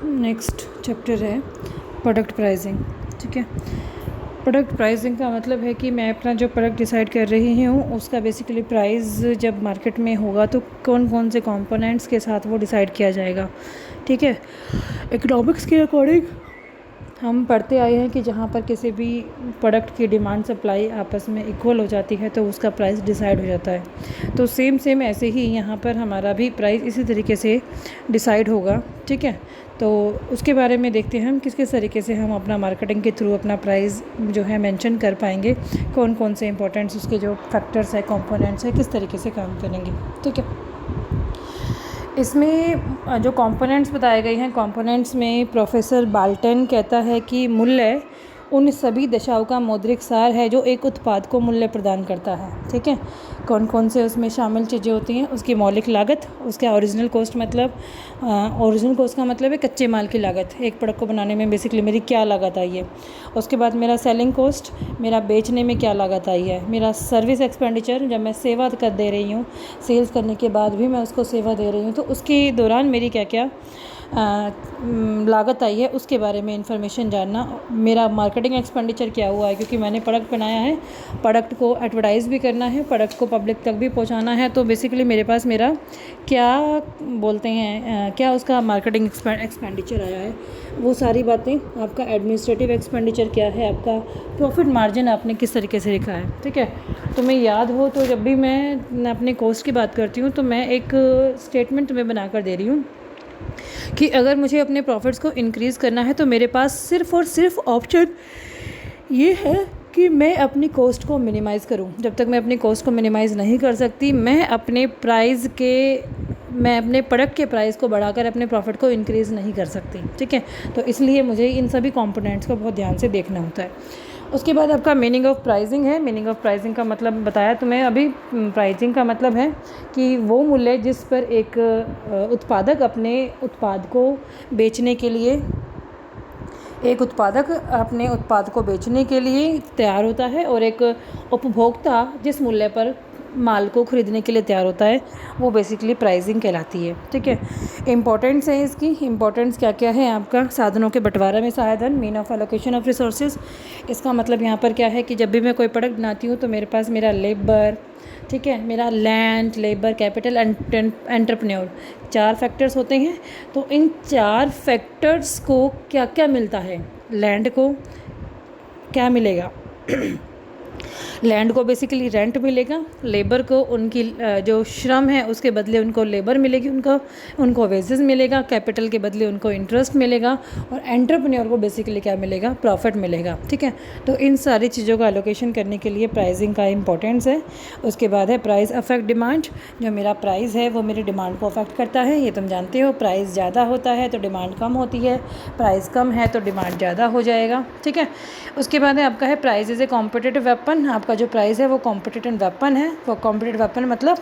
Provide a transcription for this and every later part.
Next chapter है product pricing. ठीक है, प्रोडक्ट प्राइसिंग का मतलब है कि मैं अपना जो प्रोडक्ट डिसाइड कर रही हूँ उसका बेसिकली प्राइस जब मार्केट में होगा तो कौन कौन से कंपोनेंट्स के साथ वो डिसाइड किया जाएगा। ठीक है, इकोनॉमिक्स के अकॉर्डिंग हम पढ़ते आए हैं कि जहाँ पर किसी भी प्रोडक्ट की डिमांड सप्लाई आपस में इक्वल हो जाती है तो उसका प्राइस डिसाइड हो जाता है। तो सेम ऐसे ही यहाँ पर हमारा भी प्राइस इसी तरीके से डिसाइड होगा। ठीक है, तो उसके बारे में देखते हैं हम किस किस तरीके से हम अपना मार्केटिंग के थ्रू अपना प्राइस जो है मेंशन कर पाएंगे, कौन कौन से इंपॉर्टेंट्स उसके जो फैक्टर्स है, कंपोनेंट्स है, किस तरीके से काम करेंगे। ठीक है, इसमें जो कंपोनेंट्स बताए गए हैं, कंपोनेंट्स में प्रोफेसर बाल्टन कहता है कि मूल्य उन सभी दशाओं का मौद्रिक सार है जो एक उत्पाद को मूल्य प्रदान करता है। ठीक है, कौन कौन से उसमें शामिल चीज़ें होती हैं, उसकी मौलिक लागत, उसका ओरिजिनल कॉस्ट, मतलब ओरिजिनल कॉस्ट का मतलब है कच्चे माल की लागत, एक प्रोडक्ट को बनाने में बेसिकली मेरी क्या लागत आई है। उसके बाद मेरा सेलिंग कॉस्ट, मेरा बेचने में क्या लागत आई है। मेरा सर्विस एक्सपेंडिचर, जब मैं सेवा कर दे रही हूँ, सेल्स करने के बाद भी मैं उसको सेवा दे रही हूँ तो उसके दौरान मेरी क्या क्या लागत आई है, उसके बारे में इंफॉर्मेशन जानना। मेरा मार्केटिंग एक्सपेंडिचर क्या हुआ है, क्योंकि मैंने प्रोडक्ट बनाया है, प्रोडक्ट को एडवर्टाइज़ भी करना है, प्रोडक्ट को पब्लिक तक भी पहुंचाना है, तो बेसिकली मेरे पास मेरा क्या बोलते हैं क्या उसका मार्केटिंग एक्सपेंडिचर आया है, वो सारी बातें। आपका एडमिनिस्ट्रेटिव एक्सपेंडिचर क्या है, आपका प्रॉफिट मार्जिन आपने किस तरीके से लिखा है। ठीक है, तो मैं याद हो तो जब भी मैं अपने कॉस्ट की बात करती हूँ तो मैं एक स्टेटमेंट में बना कर दे रही हूँ कि अगर मुझे अपने प्रॉफिट्स को इंक्रीज़ करना है तो मेरे पास सिर्फ़ और सिर्फ ऑप्शन ये है कि मैं अपनी कॉस्ट को मिनिमाइज़ करूं। जब तक मैं अपनी कॉस्ट को मिनिमाइज़ नहीं कर सकती, मैं अपने प्रोडक्ट के प्राइस को बढ़ाकर अपने प्रॉफिट को इंक्रीज़ नहीं कर सकती। ठीक है, तो इसलिए मुझे इन सभी कंपोनेंट्स को बहुत ध्यान से देखना होता है। उसके बाद आपका मीनिंग ऑफ प्राइसिंग है। मीनिंग ऑफ प्राइसिंग का मतलब बताया तुम्हें अभी। प्राइसिंग का मतलब है कि वो मूल्य जिस पर एक उत्पादक अपने उत्पाद को बेचने के लिए अपने उत्पाद को बेचने के लिए तैयार होता है और एक उपभोक्ता जिस मूल्य पर माल को ख़रीदने के लिए तैयार होता है, वो बेसिकली प्राइसिंग कहलाती है। ठीक है, इंपॉर्टेंट्स है इसकी। इंपॉर्टेंट्स क्या क्या है आपका, साधनों के बंटवारा में सहायधन, mean of allocation of resources. इसका मतलब यहाँ पर क्या है कि जब भी मैं कोई प्रोडक्ट बनाती हूँ तो मेरे पास मेरा लेबर, ठीक है, मेरा land, labour, capital, entrepreneur, 4 factors होते हैं। तो इन 4 फैक्टर्स को क्या क्या मिलता है। लैंड को क्या मिलेगा लैंड को बेसिकली रेंट मिलेगा, लेबर को उनकी जो श्रम है उसके बदले उनको लेबर मिलेगी, उनको वेजेस मिलेगा, कैपिटल के बदले उनको इंटरेस्ट मिलेगा, और एंटरप्रेन्योर को बेसिकली क्या मिलेगा, प्रॉफिट मिलेगा। ठीक है, तो इन सारी चीज़ों का एलोकेशन करने के लिए प्राइसिंग का इंपॉर्टेंस है। उसके बाद है प्राइस अफेक्ट डिमांड। जो मेरा प्राइस है वो मेरी डिमांड को अफेक्ट करता है, ये तुम जानते हो। प्राइस ज़्यादा होता है तो डिमांड कम होती है, प्राइस कम है तो डिमांड ज़्यादा हो जाएगा। ठीक है, उसके बाद है आपका है price is a competitive weapon. आपका जो प्राइस है वो कॉम्पिटिटिव वेपन है। वो कॉम्पिटिटिव वेपन मतलब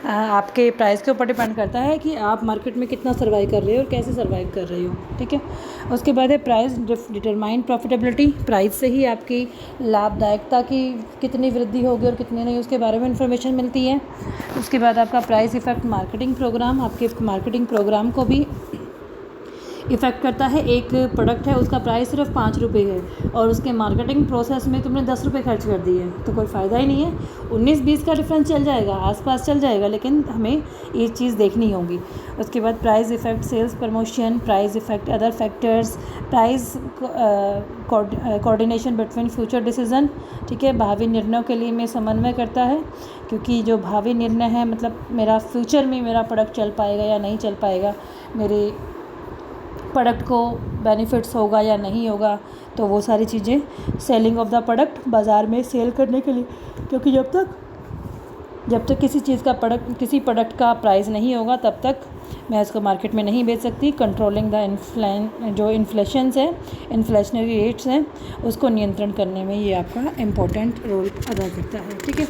आपके प्राइस के ऊपर डिपेंड करता है कि आप मार्केट में कितना सर्वाइव कर रहे हो और कैसे सर्वाइव कर रहे हो। ठीक है, उसके बाद है प्राइस डिटरमाइन प्रॉफिटेबिलिटी। प्राइस से ही आपकी लाभदायकता की कितनी वृद्धि होगी और कितनी नहीं, उसके बारे में इंफॉर्मेशन मिलती है। उसके बाद आपका प्राइस इफेक्ट मार्केटिंग प्रोग्राम, आपके मार्केटिंग प्रोग्राम को भी इफ़ेक्ट करता है। एक प्रोडक्ट है उसका प्राइस सिर्फ 5 रुपये है और उसके मार्केटिंग प्रोसेस में तुमने 10 रुपये खर्च कर दिए तो कोई फ़ायदा ही नहीं है। 19-20 का डिफरेंस चल जाएगा, आसपास चल जाएगा, लेकिन हमें ये चीज़ देखनी होगी। उसके बाद price effect sales promotion, price effect other factors, price coordination between future decision. ठीक है, भावी निर्णयों के लिए में समन्वय करता है, क्योंकि जो भावी निर्णय है मतलब मेरा फ्यूचर में मेरा प्रोडक्ट चल पाएगा या नहीं चल पाएगा, मेरे प्रोडक्ट को बेनिफिट्स होगा या नहीं होगा, तो वो सारी चीज़ें। सेलिंग ऑफ द प्रोडक्ट, बाज़ार में सेल करने के लिए, क्योंकि जब तक किसी प्रोडक्ट का प्राइस नहीं होगा तब तक मैं इसको मार्केट में नहीं बेच सकती। कंट्रोलिंग द जो इन्फ्लेशंस है, इन्फ्लेशनरी रेट्स हैं, उसको नियंत्रण करने में ये आपका इम्पोर्टेंट रोल अदा करता है। ठीक है,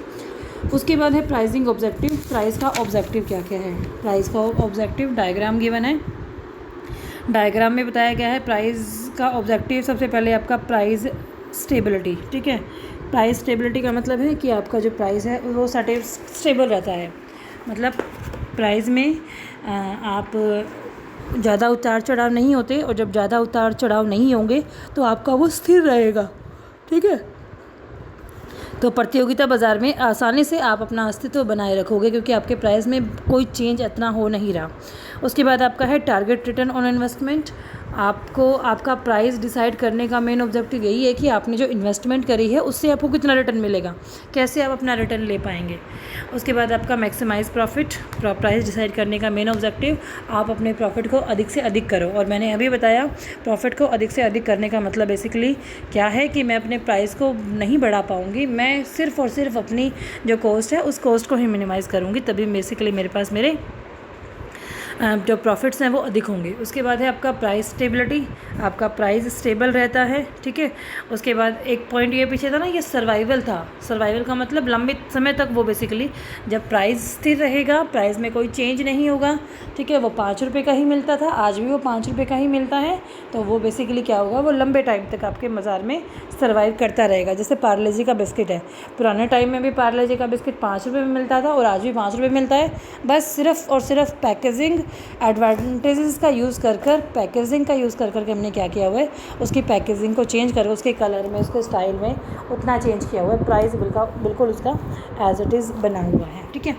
उसके बाद है प्राइसिंग ऑब्जेक्टिव। प्राइस का ऑब्जेक्टिव क्या क्या है। प्राइस का ऑब्जेक्टिव डायग्राम गिवन है। डायग्राम में बताया गया है प्राइस का ऑब्जेक्टिव। सबसे पहले आपका प्राइस स्टेबिलिटी। ठीक है, प्राइस स्टेबिलिटी का मतलब है कि आपका जो प्राइस है वो स्टेबल रहता है। मतलब प्राइस में आप ज़्यादा उतार चढ़ाव नहीं होते, और जब ज़्यादा उतार चढ़ाव नहीं होंगे तो आपका वो स्थिर रहेगा। ठीक है, तो प्रतियोगिता बाज़ार में आसानी से आप अपना अस्तित्व बनाए रखोगे, क्योंकि आपके प्राइस में कोई चेंज इतना हो नहीं रहा। उसके बाद आपका है टारगेट रिटर्न ऑन इन्वेस्टमेंट। आपको आपका प्राइस डिसाइड करने का मेन ऑब्जेक्टिव यही है कि आपने जो इन्वेस्टमेंट करी है उससे आपको कितना रिटर्न मिलेगा, कैसे आप अपना रिटर्न ले पाएंगे। उसके बाद आपका मैक्सिमाइज प्रॉफिट। प्राइस डिसाइड करने का मेन ऑब्जेक्टिव, आप अपने प्रॉफिट को अधिक से अधिक करो। और मैंने अभी बताया प्रॉफिट को अधिक से अधिक करने का मतलब बेसिकली क्या है कि मैं अपने प्राइस को नहीं बढ़ा पाऊँगी, मैं सिर्फ़ और सिर्फ अपनी जो कॉस्ट है उस कॉस्ट को ही मिनिमाइज़ करूँगी, तभी बेसिकली मेरे पास मेरे जो प्रॉफिट्स हैं वो अधिक होंगे। उसके बाद है आपका प्राइस स्टेबिलिटी, आपका प्राइस स्टेबल रहता है। ठीक है, उसके बाद एक पॉइंट ये पीछे था ना, ये सर्वाइवल था। सर्वाइवल का मतलब लंबे समय तक वो बेसिकली जब प्राइस स्थिर रहेगा, प्राइस में कोई चेंज नहीं होगा। ठीक है, वो 5 रुपये का ही मिलता था, आज भी वो 5 रुपये का ही मिलता है, तो वो बेसिकली क्या होगा, वो लंबे टाइम तक आपके बाज़ार में सर्वाइव करता रहेगा। जैसे पार्ले जी का बिस्किट है, पुराने टाइम में भी पार्ले जी का बिस्किट 5 रुपये में मिलता था और आज भी 5 रुपये मिलता है। बस सिर्फ़ और सिर्फ पैकेजिंग एडवांटेजेस का यूज़ कर पैकेजिंग का यूज़ कर करके हमने क्या किया हुआ है, उसकी पैकेजिंग को चेंज कर, उसके कलर में, उसके स्टाइल में उतना चेंज किया हुआ है, प्राइस बिल्कुल उसका एज इट इज़ बना हुआ है। ठीक है,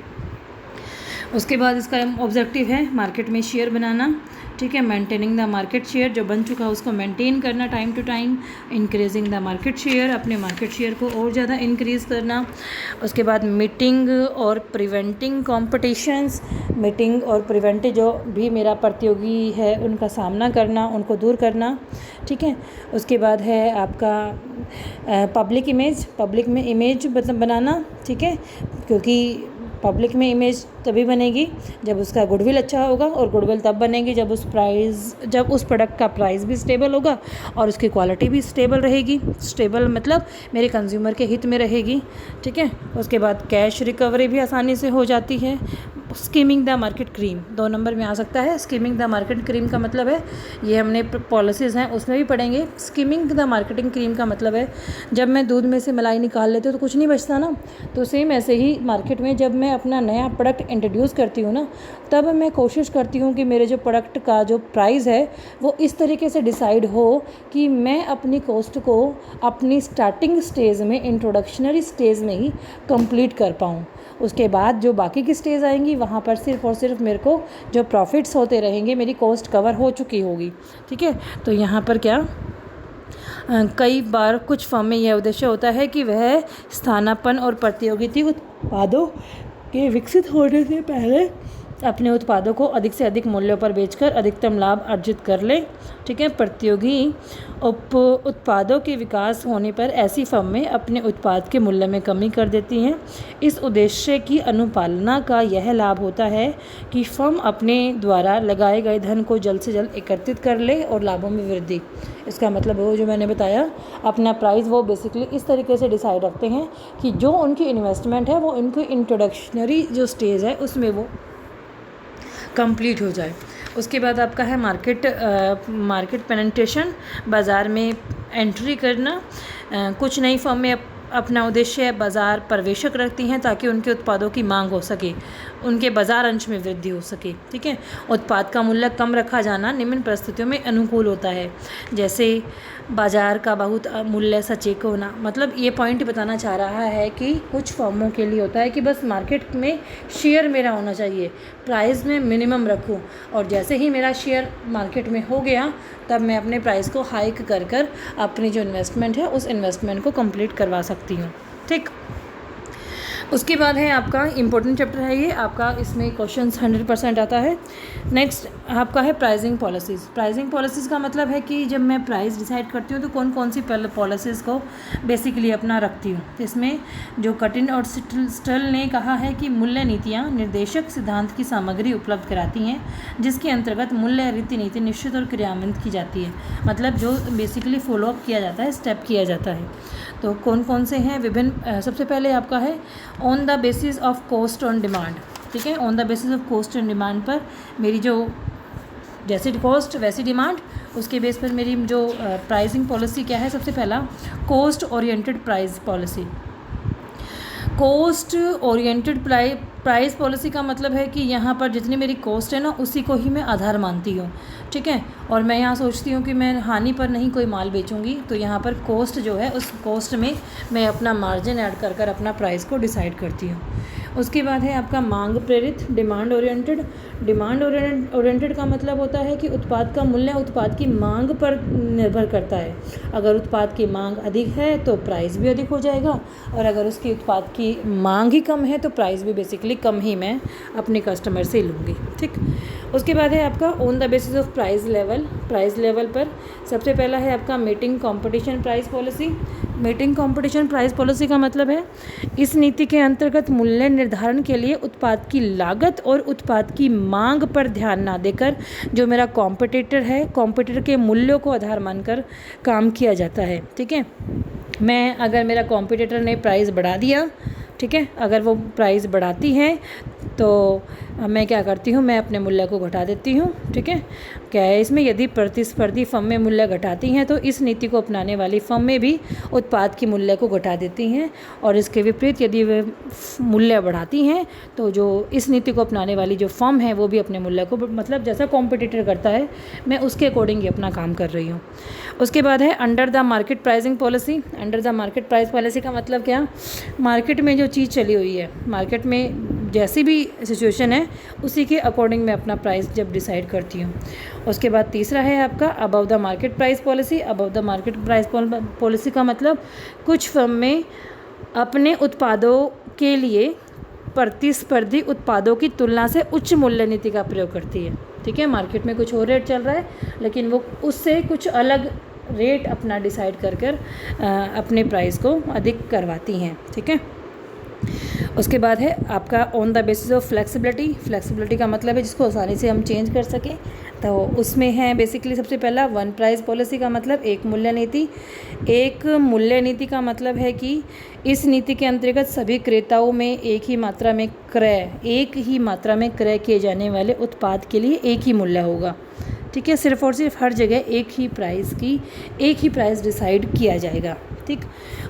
उसके बाद इसका ऑब्जेक्टिव है मार्केट में शेयर बनाना। ठीक है, मेंटेनिंग द मार्केट शेयर, जो बन चुका है उसको मेंटेन करना time to time. Increasing the market share, अपने मार्केट शेयर को और ज़्यादा इंक्रीज़ करना। उसके बाद मीटिंग और प्रिवेंटिंग कॉम्पिटिशन्स, मीटिंग और प्रिवेंटिंग जो भी मेरा प्रतियोगी है उनका सामना करना, उनको दूर करना। ठीक है, उसके बाद है आपका पब्लिक इमेज, पब्लिक में इमेज मतलब बनाना। ठीक है, क्योंकि पब्लिक में इमेज तभी बनेगी जब उसका गुडविल अच्छा होगा, और गुडविल तब बनेगी जब उस प्रोडक्ट का प्राइस भी स्टेबल होगा और उसकी क्वालिटी भी स्टेबल रहेगी। स्टेबल मतलब मेरे कंज्यूमर के हित में रहेगी। ठीक है, उसके बाद कैश रिकवरी भी आसानी से हो जाती है। Skimming the market cream 2 number में आ सकता है। स्कीमिंग द मार्केट क्रीम का मतलब है, ये हमने पॉलिसीज़ हैं उसमें भी पढ़ेंगे। स्कीमिंग द मार्केटिंग क्रीम का मतलब है, जब मैं दूध में से मलाई निकाल लेती हूँ तो कुछ नहीं बचता ना, तो सेम ऐसे ही मार्केट में जब मैं अपना नया प्रोडक्ट इंट्रोड्यूस करती हूँ ना, तब मैं कोशिश करती हूँ कि मेरे जो प्रोडक्ट का जो प्राइस है वो इस तरीके से डिसाइड हो कि मैं अपनी कॉस्ट को अपनी स्टार्टिंग स्टेज में, इंट्रोडक्शनरी स्टेज में ही कंप्लीट कर पाऊँ। उसके बाद जो बाकी की स्टेज आएंगी वहाँ पर सिर्फ और सिर्फ मेरे को जो प्रॉफिट्स होते रहेंगे, मेरी कॉस्ट कवर हो चुकी होगी। ठीक है, तो यहाँ पर क्या कई बार कुछ फर्म में यह उद्देश्य होता है कि वह स्थानापन्न और प्रतियोगिता उत्पादों के विकसित होने से पहले अपने उत्पादों को अधिक से अधिक मूल्यों पर बेचकर अधिकतम लाभ अर्जित कर ले। ठीक है, प्रतियोगी उत्पादों के विकास होने पर ऐसी फर्में अपने उत्पाद के मूल्य में कमी कर देती हैं। इस उद्देश्य की अनुपालना का यह लाभ होता है कि फर्म अपने द्वारा लगाए गए धन को जल्द से जल्द एकत्रित कर ले और लाभों में वृद्धि। इसका मतलब वो जो मैंने बताया, अपना प्राइस वो बेसिकली इस तरीके से डिसाइड रखते हैं कि जो उनकी इन्वेस्टमेंट है वो उनकी इंट्रोडक्शनरी जो स्टेज है उसमें वो कंप्लीट हो जाए। उसके बाद आपका है मार्केट पेनिट्रेशन, बाज़ार में एंट्री करना। कुछ नई फर्में अपना उद्देश्य बाज़ार प्रवेशक रखती हैं ताकि उनके उत्पादों की मांग हो सके, उनके बाज़ार अंश में वृद्धि हो सके। ठीक है, उत्पाद का मूल्य कम रखा जाना निम्न परिस्थितियों में अनुकूल होता है, जैसे बाज़ार का बहुत मूल्य सचेत होना। मतलब ये पॉइंट बताना चाह रहा है कि कुछ फर्मों के लिए होता है कि बस मार्केट में शेयर मेरा होना चाहिए, प्राइस में मिनिमम रखूं, और जैसे ही मेरा शेयर मार्केट में हो गया तब मैं अपने प्राइस को हाइक कर अपनी जो इन्वेस्टमेंट है उस इन्वेस्टमेंट को कंप्लीट करवा सकती हूँ। ठीक, उसके बाद है आपका इम्पोर्टेंट चैप्टर है ये आपका, इसमें क्वेश्चंस 100% आता है। नेक्स्ट आपका है प्राइसिंग पॉलिसीज़। प्राइसिंग पॉलिसीज़ का मतलब है कि जब मैं प्राइस डिसाइड करती हूँ तो कौन कौन सी पॉलिसीज़ को बेसिकली अपना रखती हूँ। इसमें जो कटिन और स्टल ने कहा है कि मूल्य नीतियाँ निर्देशक सिद्धांत की सामग्री उपलब्ध कराती हैं, जिसके अंतर्गत मूल्य रीति निश्चित और क्रियान्वित की जाती है। मतलब जो बेसिकली फॉलोअप किया जाता है, स्टेप किया जाता है। तो कौन कौन से हैं विभिन्न, सबसे पहले आपका है on the basis of cost on demand. ठीक है, on the basis of cost on demand पर मेरी जो जैसी कॉस्ट वैसी डिमांड, उसके बेस पर मेरी जो प्राइसिंग पॉलिसी क्या है। सबसे पहला cost oriented price policy. Cost oriented price policy का मतलब है कि यहाँ पर जितनी मेरी कॉस्ट है ना उसी को ही मैं आधार मानती हूँ, ठीक है। और मैं यहाँ सोचती हूँ कि मैं हानि पर नहीं कोई माल बेचूँगी, तो यहाँ पर कॉस्ट जो है उस कॉस्ट में मैं अपना मार्जिन ऐड कर कर अपना प्राइस को डिसाइड करती हूँ। उसके बाद है आपका मांग प्रेरित डिमांड ओरिएंटेड। डिमांड ओरिएंटेड का मतलब होता है कि उत्पाद का मूल्य उत्पाद की मांग पर निर्भर करता है। अगर उत्पाद की मांग अधिक है तो प्राइस भी अधिक हो जाएगा, और अगर उसकी उत्पाद की मांग ही कम है तो प्राइस भी बेसिकली कम ही मैं अपने कस्टमर से लूँगी, ठीक। उसके बाद है आपका on the basis of price level. Price level पर सबसे पहला है आपका meeting competition price policy. Meeting competition price policy का मतलब है इस नीति के अंतर्गत मूल्य निर्धारण के लिए उत्पाद की लागत और उत्पाद की मांग पर ध्यान ना देकर जो मेरा कॉम्पिटिटर है, कॉम्पिटिटर के मूल्यों को आधार मानकर काम किया जाता है, ठीक है। मैं अगर मेरा कॉम्पिटिटर ने प्राइस बढ़ा दिया, ठीक है, अगर वो प्राइस बढ़ाती है तो मैं क्या करती हूँ, मैं अपने मूल्य को घटा देती हूँ, ठीक है। क्या है इसमें, यदि प्रतिस्पर्धी फर्म में मूल्य घटाती हैं तो इस नीति को अपनाने वाली फर्म में भी उत्पाद की मूल्य को घटा देती हैं, और इसके विपरीत यदि वे मूल्य बढ़ाती हैं तो जो इस नीति को अपनाने वाली जो फर्म है वो भी अपने मूल्य को, मतलब जैसा कॉम्पिटिटर करता है मैं उसके अकॉर्डिंग ही अपना काम कर रही हूँ। उसके बाद है under the market pricing policy. Under the market price policy का मतलब क्या, मार्केट में जो चीज़ चली हुई है, मार्केट में जैसी भी सिचुएशन है उसी के अकॉर्डिंग मैं अपना प्राइस जब डिसाइड करती हूँ। उसके बाद तीसरा है आपका above the market price policy. Above the market price policy का मतलब कुछ फर्म में अपने उत्पादों के लिए प्रतिस्पर्धी उत्पादों की तुलना से उच्च मूल्य नीति का प्रयोग करती है, ठीक है। मार्केट में कुछ और रेट चल रहा है लेकिन वो उससे कुछ अलग रेट अपना डिसाइड कर कर अपने प्राइस को अधिक करवाती हैं, ठीक है। उसके बाद है आपका on the basis of flexibility. Flexibility का मतलब है जिसको आसानी से हम चेंज कर सकें, तो उसमें है बेसिकली सबसे पहला वन प्राइस पॉलिसी का मतलब एक मूल्य नीति। एक मूल्य नीति का मतलब है कि इस नीति के अंतर्गत सभी क्रेताओं में एक ही मात्रा में क्रय किए जाने वाले उत्पाद के लिए एक ही मूल्य होगा, ठीक है। सिर्फ और सिर्फ हर जगह एक ही प्राइस डिसाइड किया जाएगा, ठीक।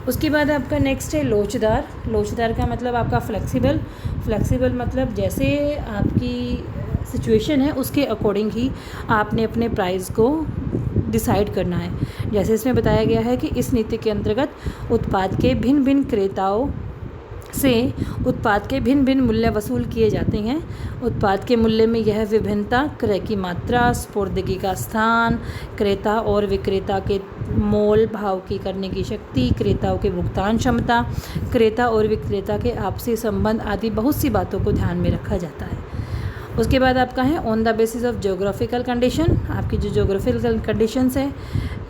उसके बाद आपका नेक्स्ट है लोचदार। लोचदार का मतलब आपका फ्लेक्सिबल मतलब जैसे आपकी सिचुएशन है उसके अकॉर्डिंग ही आपने अपने प्राइस को डिसाइड करना है। जैसे इसमें बताया गया है कि इस नीति के अंतर्गत उत्पाद के भिन्न भिन्न क्रेताओं से उत्पाद के भिन्न भिन्न मूल्य वसूल किए जाते हैं। उत्पाद के मूल्य में यह विभिन्नता क्रय की मात्रा, स्पुर्दगी का स्थान, क्रेता और विक्रेता के मोल भाव की करने की शक्ति, क्रेताओं के भुगतान क्षमता, क्रेता और विक्रेता के आपसी संबंध आदि बहुत सी बातों को ध्यान में रखा जाता है। उसके बाद आपका है on the basis of geographical condition. आपकी जो ज्योग्राफिकल कंडीशंस है,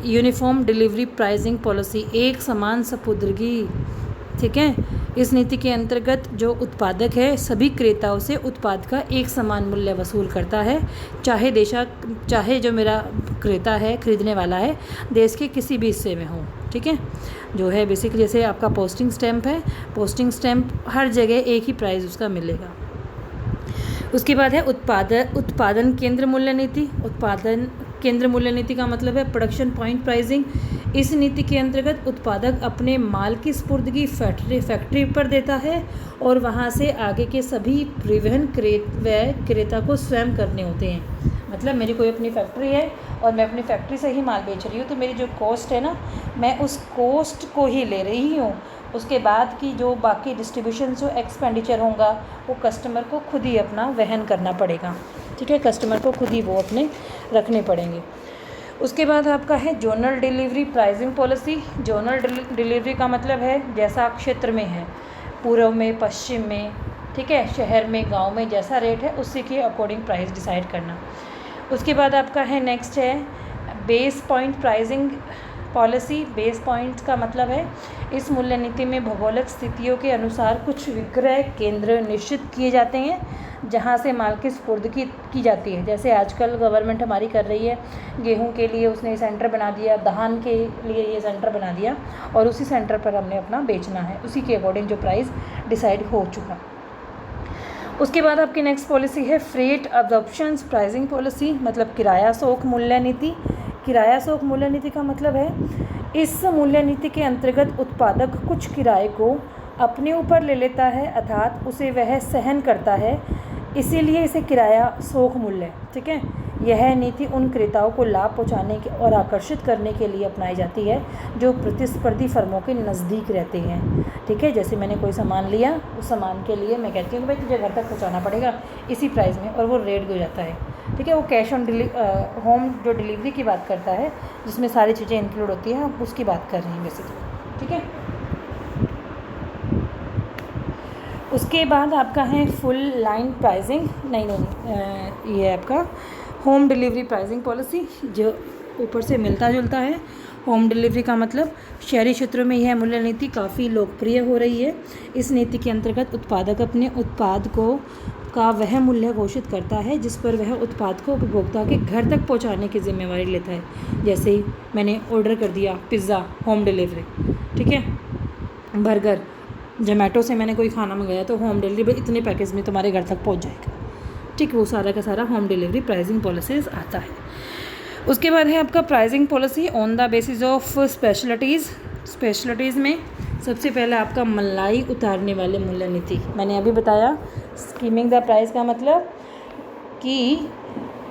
यूनिफॉर्म डिलीवरी प्राइसिंग पॉलिसी, एक समान सपुर्दगी, ठीक है। इस नीति के अंतर्गत जो उत्पादक है सभी क्रेताओं से उत्पाद का एक समान मूल्य वसूल करता है, चाहे जो मेरा क्रेता है, खरीदने वाला है, देश के किसी भी हिस्से में हो, ठीक है। जो है बेसिकली जैसे आपका पोस्टिंग स्टैंप है, पोस्टिंग स्टैंप हर जगह एक ही प्राइस उसका मिलेगा। उसके बाद है उत्पादन केंद्र मूल्य नीति। उत्पादन केंद्र मूल्य नीति का मतलब है प्रोडक्शन पॉइंट प्राइसिंग। इस नीति के अंतर्गत उत्पादक अपने माल की स्पुर्दगी फैक्ट्री पर देता है और वहां से आगे के सभी परिवहन क्रेता को स्वयं करने होते हैं। मतलब मेरी कोई अपनी फैक्ट्री है और मैं अपनी फैक्ट्री से ही माल बेच रही हूँ, तो मेरी जो कॉस्ट है ना, मैं उस कॉस्ट को ही ले रही हूँ। उसके बाद की जो बाकी डिस्ट्रीब्यूशन जो एक्सपेंडिचर होगा वो कस्टमर को खुद ही अपना वहन करना पड़ेगा, ठीक है। कस्टमर को खुद ही वो अपने रखने पड़ेंगे। उसके बाद आपका है zonal delivery pricing policy. Zonal delivery का मतलब है जैसा क्षेत्र में है, पूर्व में, पश्चिम में, ठीक है, शहर में, गांव में जैसा रेट है उसी के अकॉर्डिंग प्राइस डिसाइड करना। उसके बाद आपका है नेक्स्ट है base point pricing policy. Base point का मतलब है इस मूल्य नीति में भौगोलिक स्थितियों के अनुसार कुछ विक्रय केंद्र निश्चित किए जाते हैं जहां से माल की स्पुर्दगी की जाती है। जैसे आजकल गवर्नमेंट हमारी कर रही है, गेहूं के लिए उसने सेंटर बना दिया, धान के लिए ये सेंटर बना दिया और उसी सेंटर पर हमने अपना बेचना है, उसी के अकॉर्डिंग जो प्राइस डिसाइड हो चुका। उसके बाद आपकी नेक्स्ट पॉलिसी है फ्रेट अब्जॉर्प्शंस प्राइसिंग पॉलिसी, मतलब किराया शोक मूल्य नीति। किराया शोक मूल्य नीति का मतलब है इस मूल्य नीति के अंतर्गत उत्पादक कुछ किराए को अपने ऊपर ले लेता है, अर्थात उसे वह सहन करता है, इसीलिए इसे किराया शोक मूल्य है। ठीक है, यह नीति उन क्रेताओं को लाभ पहुंचाने के और आकर्षित करने के लिए अपनाई जाती है जो प्रतिस्पर्धी फर्मों के नज़दीक रहते हैं। ठीक है, जैसे मैंने कोई सामान लिया, उस सामान के लिए मैं कहती हूँ कि भाई तुझे घर तक पहुंचाना पड़ेगा इसी प्राइस में, और वो रेट हो जाता है। ठीक है, वो कैश ऑन होम जो डिलीवरी की बात करता है, जिसमें सारी चीज़ें इंक्लूड होती हैं, हम उसकी बात कर रहे हैं बेसिकली। ठीक है, उसके बाद आपका है फुल लाइन प्राइसिंग, नहीं ये है आपका होम डिलीवरी प्राइसिंग पॉलिसी, जो ऊपर से मिलता जुलता है। होम डिलीवरी का मतलब शहरी क्षेत्रों में यह मूल्य नीति काफ़ी लोकप्रिय हो रही है। इस नीति के अंतर्गत उत्पादक अपने उत्पाद का वह मूल्य घोषित करता है जिस पर वह उत्पाद को उपभोक्ता के घर तक पहुंचाने की जिम्मेवारी लेता है। जैसे ही मैंने ऑर्डर कर दिया पिज़्ज़ा, होम डिलीवरी, ठीक है, बर्गर, जोमेटो से मैंने कोई खाना मंगाया तो होम डिलीवरी इतने पैकेज में तुम्हारे घर तक पहुंच जाएगा। ठीक, वो सारा का सारा होम डिलीवरी प्राइसिंग पॉलिसीज़ आता है। उसके बाद है आपका pricing policy on the basis of specialities में सबसे पहले आपका मलाई उतारने वाले मूल्य नीति। मैंने अभी बताया स्कीमिंग द प्राइस का मतलब कि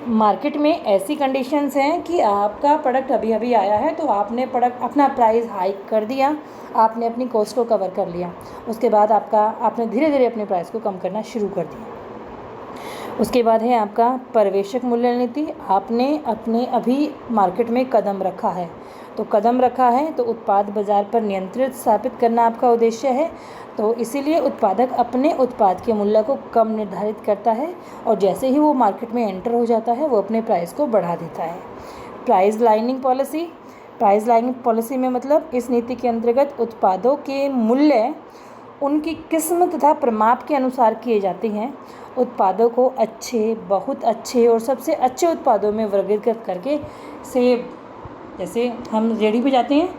मार्केट में ऐसी कंडीशंस हैं कि आपका प्रोडक्ट अभी अभी आया है तो आपने प्रोडक्ट अपना प्राइस हाइक कर दिया, आपने अपनी कॉस्ट को कवर कर लिया, उसके बाद आपने धीरे धीरे अपने प्राइस को कम करना शुरू कर दिया। उसके बाद है आपका पर्यवेक्षक मूल्य नीति। आपने अपने अभी मार्केट में कदम रखा है, तो कदम रखा है तो उत्पाद बाज़ार पर नियंत्रित स्थापित करना आपका उद्देश्य है, तो इसीलिए उत्पादक अपने उत्पाद के मूल्य को कम निर्धारित करता है और जैसे ही वो मार्केट में एंटर हो जाता है वो अपने प्राइस को बढ़ा देता है। प्राइस लाइनिंग पॉलिसी में मतलब इस नीति के अंतर्गत उत्पादों के मूल्य उनकी किस्म तथा प्रमाप के अनुसार किए जाते हैं। उत्पादों को अच्छे, बहुत अच्छे और सबसे अच्छे उत्पादों में वर्गीकृत करके, सेब जैसे हम रेडी पे जाते हैं,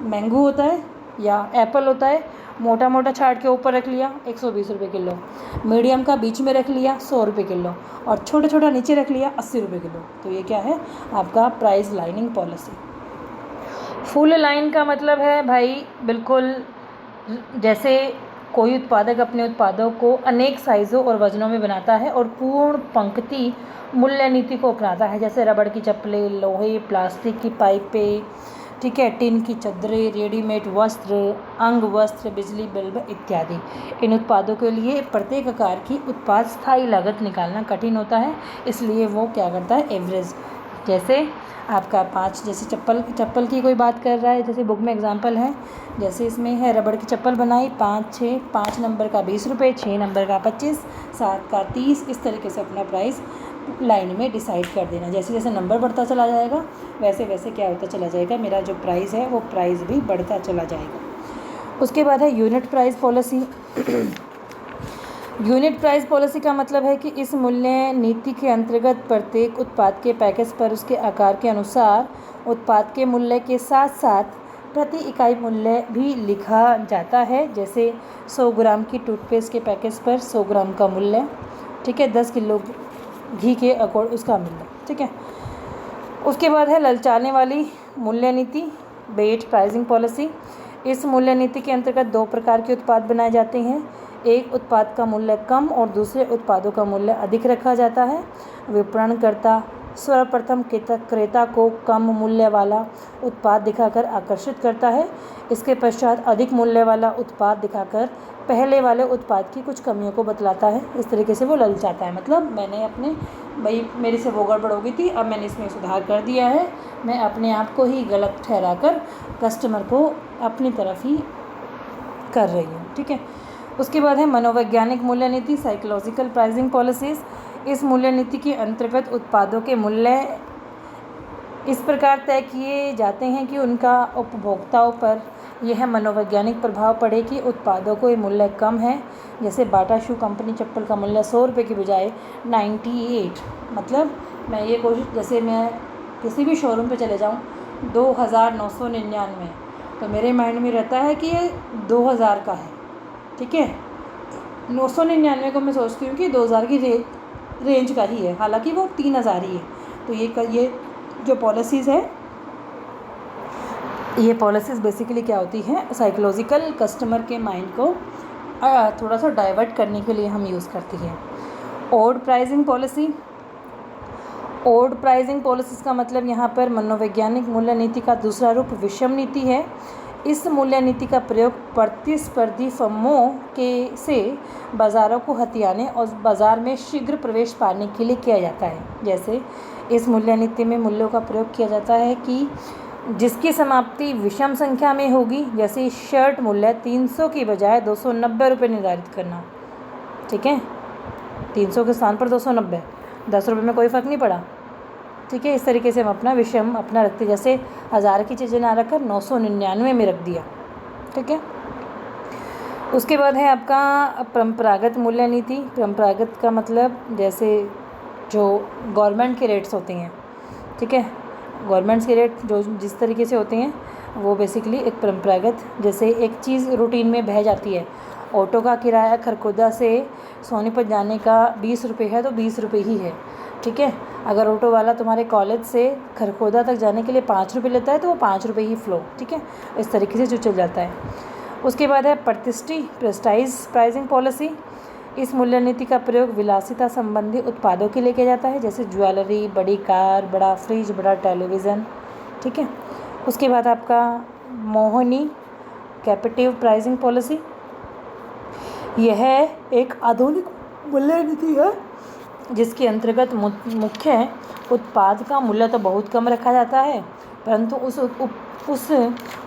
मैंगो होता है या एप्पल होता है, मोटा मोटा छाट के ऊपर रख लिया 120 रुपये किलो, मीडियम का बीच में रख लिया 100 रुपये किलो और छोटा छोटा नीचे रख लिया 80 रुपये किलो। तो ये क्या है आपका price lining policy. Full line का मतलब है भाई बिल्कुल जैसे कोई उत्पादक अपने उत्पादों को अनेक साइज़ों और वजनों में बनाता है और पूर्ण पंक्ति मूल्य नीति को अपनाता है, जैसे रबड़ की चप्पलें, लोहे, प्लास्टिक की पाइपें, ठीक है, टिन की चद्दरें, रेडीमेड वस्त्र, अंग वस्त्र, बिजली बल्ब इत्यादि। इन उत्पादों के लिए प्रत्येक आकार की उत्पाद स्थायी लागत निकालना कठिन होता है, इसलिए वो क्या करता है एवरेज, जैसे आपका 5, जैसे चप्पल की कोई बात कर रहा है, जैसे बुक में एग्जांपल है, जैसे इसमें है रबड़ की चप्पल बनाई 5 नंबर का 20 रुपये, 6 नंबर का 25, 7 का 30, इस तरीके से अपना प्राइस लाइन में डिसाइड कर देना। जैसे जैसे नंबर बढ़ता चला जाएगा वैसे वैसे क्या होता चला जाएगा, मेरा जो प्राइस है वो प्राइस भी बढ़ता चला जाएगा। उसके बाद है unit price policy. Unit price policy का मतलब है कि इस मूल्य नीति के अंतर्गत प्रत्येक उत्पाद के पैकेज पर उसके आकार के अनुसार उत्पाद के मूल्य के साथ साथ प्रति इकाई मूल्य भी लिखा जाता है। जैसे 100 ग्राम की टूथपेस्ट के पैकेज पर 100 ग्राम का मूल्य, ठीक है, 10 किलो घी के अकॉर्ड उसका मूल्य, ठीक है। उसके बाद है ललचाने वाली मूल्य नीति, बेट प्राइसिंग पॉलिसी। इस मूल्य नीति के अंतर्गत 2 प्रकार के उत्पाद बनाए जाते हैं, एक उत्पाद का मूल्य कम और दूसरे उत्पादों का मूल्य अधिक रखा जाता है। विपणनकर्ता सर्वप्रथम क्रेता को कम मूल्य वाला उत्पाद दिखाकर आकर्षित करता है, इसके पश्चात अधिक मूल्य वाला उत्पाद दिखाकर पहले वाले उत्पाद की कुछ कमियों को बतलाता है। इस तरीके से वो ललचाता है, मतलब मैंने अपने भाई मेरे से वो गड़बड़ हो गई थी, अब मैंने इसमें सुधार कर दिया है, मैं अपने आप को ही गलत ठहराकर कस्टमर को अपनी तरफ ही कर रही हूँ, ठीक है। उसके बाद है मनोवैज्ञानिक मूल्य नीति, साइकोलॉजिकल प्राइसिंग पॉलिसीज़। इस मूल्य नीति के अंतर्गत उत्पादों के मूल्य इस प्रकार तय किए जाते हैं कि उनका उपभोक्ताओं पर यह मनोवैज्ञानिक प्रभाव पड़े कि उत्पादों को ये मूल्य कम है। जैसे बाटा शू कंपनी चप्पल का मूल्य 100 रुपये की बजाय 98, मतलब मैं ये कोशिश, जैसे मैं किसी भी शोरूम पे चले जाऊँ 2999, तो मेरे माइंड में रहता है कि ये 2000 का है, ठीक है। 999 को मैं सोचती हूँ कि 2000 की रेंज का ही है, हालांकि वो 3000 ही है। तो ये जो पॉलिसीज़ है ये पॉलिसीज़ बेसिकली क्या होती है, साइकोलॉजिकल कस्टमर के माइंड को थोड़ा सा डाइवर्ट करने के लिए हम यूज़ करती हैं। Odd pricing policy, odd pricing policies का मतलब यहाँ पर मनोवैज्ञानिक मूल्य नीति का दूसरा रूप विषम नीति है। इस मूल्य नीति का प्रयोग प्रतिस्पर्धी फर्मों के से बाज़ारों को हथियाने और बाज़ार में शीघ्र प्रवेश पाने के लिए किया जाता है। जैसे इस मूल्य नीति में मूल्यों का प्रयोग किया जाता है कि जिसकी समाप्ति विषम संख्या में होगी, जैसे शर्ट मूल्य 300 की बजाय 290 रुपये निर्धारित करना। ठीक है, 300 के स्थान पर 290, 10 रुपये में कोई फ़र्क नहीं पड़ा। ठीक है, इस तरीके से हम अपना विषम अपना रखते, जैसे 1000 की चीज़ें ना रखकर 999 में रख दिया। ठीक है, उसके बाद है आपका परंपरागत मूल्य नीति। परंपरागत का मतलब जैसे जो गवर्नमेंट के रेट्स होते हैं। ठीक है, गवर्नमेंट्स के रेट जो जिस तरीके से होते हैं वो बेसिकली एक परंपरागत, जैसे एक चीज़ रूटीन में बह जाती है। ऑटो का किराया खरखोदा से सोनीपत जाने का 20 रुपये है तो 20 रुपये ही है। ठीक है, अगर ऑटो वाला तुम्हारे कॉलेज से खरखोदा तक जाने के लिए 5 रुपये लेता है तो वो 5 रुपये ही फ्लो। ठीक है, इस तरीके से जो चल जाता है। उसके बाद है प्रेस्टाइज प्राइसिंग पॉलिसी। इस मूल्य नीति का प्रयोग विलासिता संबंधी उत्पादों के लिए किया जाता है, जैसे ज्वेलरी, बड़ी कार, बड़ा फ्रिज, बड़ा टेलीविज़न। ठीक है, उसके बाद आपका मोहनी कैपिटिव प्राइसिंग पॉलिसी। यह एक आधुनिक मूल्य नीति है जिसके अंतर्गत मुख्य उत्पाद का मूल्य तो बहुत कम रखा जाता है, परंतु उस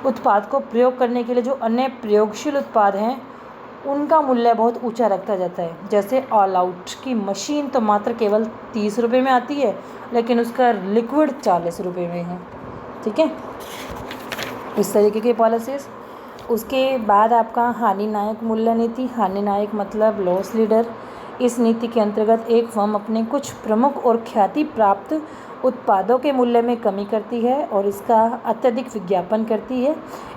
उत्पाद को प्रयोग करने के लिए जो अन्य प्रयोगशील उत्पाद हैं उनका मूल्य बहुत ऊंचा रखा जाता है। जैसे ऑल आउट की मशीन तो मात्र केवल 30 रुपये में आती है, लेकिन उसका लिक्विड 40 रुपये में है। ठीक है, इस तरीके की पॉलिसीज़। उसके बाद आपका हानिनायक मूल्य नीति। हानिनायक मतलब लॉस लीडर। इस नीति के अंतर्गत एक फर्म अपने कुछ प्रमुख और ख्याति प्राप्त उत्पादों के मूल्य में कमी करती है और इसका अत्यधिक विज्ञापन करती है।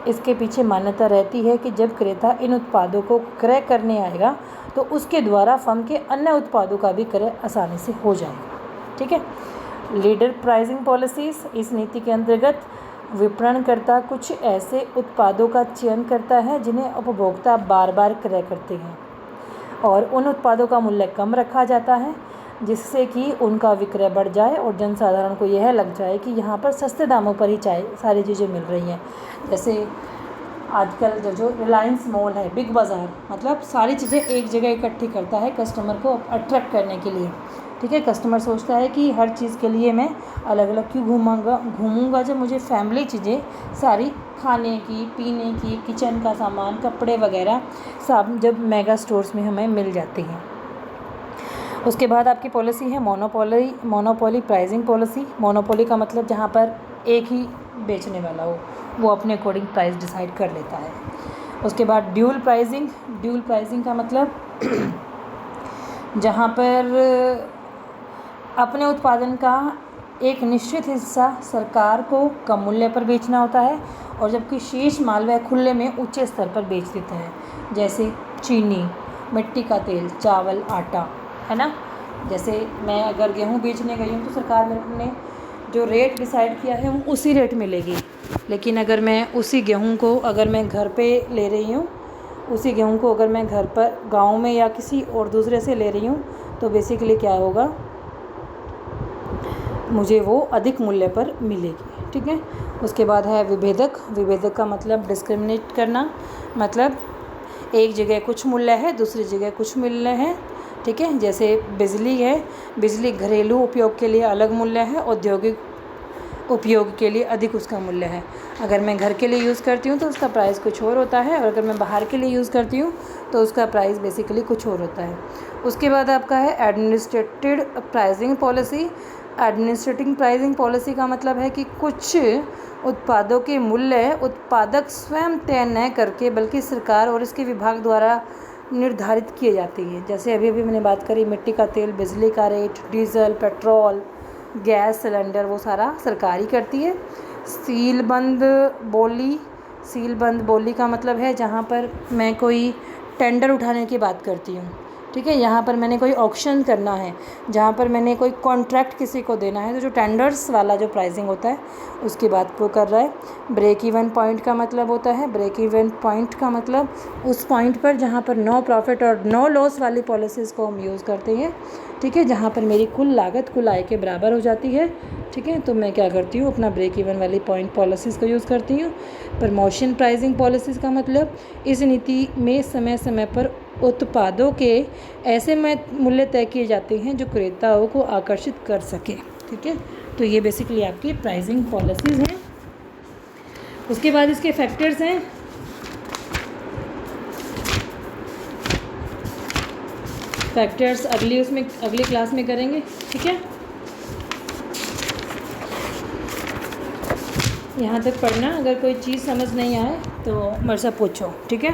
इसके पीछे मान्यता रहती है कि जब क्रेता इन उत्पादों को क्रय करने आएगा तो उसके द्वारा फर्म के अन्य उत्पादों का भी क्रय आसानी से हो जाएगा। ठीक है, लीडर प्राइसिंग पॉलिसीज़। इस नीति के अंतर्गत विपणनकर्ता कुछ ऐसे उत्पादों का चयन करता है जिन्हें उपभोक्ता बार बार क्रय करते हैं और उन उत्पादों का मूल्य कम रखा जाता है जिससे कि उनका विक्रय बढ़ जाए और जनसाधारण को यह लग जाए कि यहाँ पर सस्ते दामों पर ही सारी चीज़ें मिल रही हैं। जैसे आजकल जो रिलायंस मॉल है, बिग बाज़ार, मतलब सारी चीज़ें एक जगह इकट्ठी करता है कस्टमर को अट्रैक्ट करने के लिए। ठीक है, कस्टमर सोचता है कि हर चीज़ के लिए मैं अलग अलग क्यों घूमूंगा जब मुझे फैमिली चीज़ें सारी खाने की, पीने की, किचन का सामान, कपड़े वगैरह सब जब मेगा स्टोर्स में हमें मिल जाते हैं। उसके बाद आपकी पॉलिसी है मोनोपोली प्राइसिंग पॉलिसी। मोनोपोली का मतलब जहाँ पर एक ही बेचने वाला हो, वो अपने अकॉर्डिंग प्राइस डिसाइड कर लेता है। उसके बाद ड्यूल प्राइसिंग का मतलब जहाँ पर अपने उत्पादन का एक निश्चित हिस्सा सरकार को कम मूल्य पर बेचना होता है और जबकि शेष माल वह खुले में ऊंचे स्तर पर बेच देता है। जैसे चीनी, मिट्टी का तेल, चावल, आटा, है ना। जैसे मैं अगर गेहूँ बेचने गई हूँ तो सरकार ने जो रेट डिसाइड किया है वो उसी रेट मिलेगी, लेकिन अगर मैं उसी गेहूँ को अगर मैं घर पे ले रही हूँ, उसी गेहूँ को अगर मैं घर पर गांव में या किसी और दूसरे से ले रही हूँ तो बेसिकली क्या होगा, मुझे वो अधिक मूल्य पर मिलेगी। ठीक है, उसके बाद है विभेदक का मतलब डिस्क्रिमिनेट करना, मतलब एक जगह कुछ मूल्य है, दूसरी जगह कुछ मूल्य है। ठीक है, जैसे बिजली है, बिजली घरेलू उपयोग के लिए अलग मूल्य है, औद्योगिक उपयोग के लिए अधिक उसका मूल्य है। अगर मैं घर के लिए यूज़ करती हूँ तो उसका प्राइस कुछ और होता है, और अगर मैं बाहर के लिए यूज़ करती हूँ तो उसका प्राइस बेसिकली कुछ और होता है। उसके बाद आपका है administrative pricing policy. Administrative pricing policy का मतलब है कि कुछ उत्पादों के मूल्य उत्पादक स्वयं तय न करके बल्कि सरकार और इसके विभाग द्वारा निर्धारित किए जाते हैं। जैसे अभी मैंने बात करी मिट्टी का तेल, बिजली का rate, diesel, petrol, gas cylinder, वो सारा सरकार ही करती है। सीलबंद बोली का मतलब है जहाँ पर मैं कोई टेंडर उठाने की बात करती हूँ ठीक है। यहाँ पर मैंने कोई ऑक्शन करना है, जहाँ पर मैंने कोई कॉन्ट्रैक्ट किसी को देना है, तो जो टेंडर्स वाला जो प्राइसिंग होता है उसकी बात वो कर रहा है। ब्रेक इवन पॉइंट का मतलब होता है, ब्रेक इवन पॉइंट का मतलब उस पॉइंट पर जहाँ पर नो प्रॉफिट और नो लॉस वाली पॉलिसीज़ को हम यूज़ करते हैं, ठीक है, जहाँ पर मेरी कुल लागत कुल आय के बराबर हो जाती है, ठीक है, तो मैं क्या करती हूँ, अपना ब्रेक इवन वाली पॉइंट पॉलिसीज़ को यूज़ करती हूँ। प्रमोशन प्राइसिंग पॉलिसीज़ का मतलब इस नीति में समय समय पर उत्पादों के ऐसे मूल्य तय किए जाते हैं जो क्रेताओं को आकर्षित कर सके, ठीक है। तो ये बेसिकली आपकी प्राइसिंग पॉलिसीज़ हैं। उसके बाद इसके फैक्टर्स हैं। फैक्टर्स अगली क्लास में करेंगे, ठीक है। यहाँ तक पढ़ना, अगर कोई चीज़ समझ नहीं आए तो मेरे से पूछो, ठीक है।